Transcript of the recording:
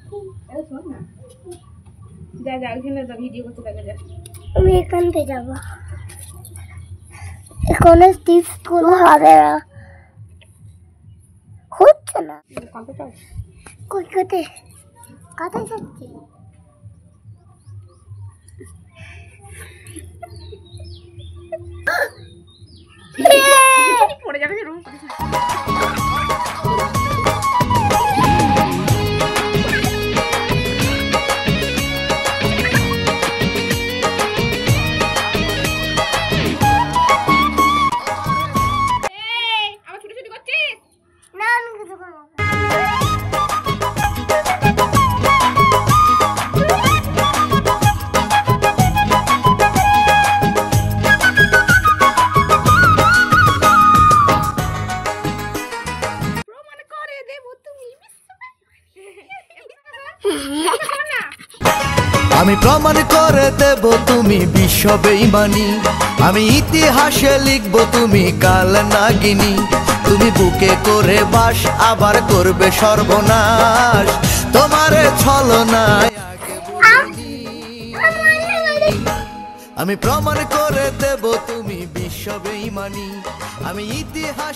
শোন না, যা যা ওইখানে যা, ভিডিও করতে দেখা যায়। আমি এখান থেকে যাবো, এখানে টিপস গুলো হবে হচ্ছে না। কম্পিউটার কই কোথায় কোথায় যাচ্ছি? পড়ে যাবে রুম। না আমি কিছু করবো না। আমি প্রমাণ করে দেব তুমি বিশ্ব বেঈমানি, আমি ইতিহাসে লিখব তুমি কাল নাগিনী। তুমি বুকে করে বাস আবার করবে সর্বনাশ, তোমারে ছলনায় আগে বুঝিনি। আমি প্রমাণ করে দেব তুমি বিশ্ব বেঈমানি, আমি ইতিহাস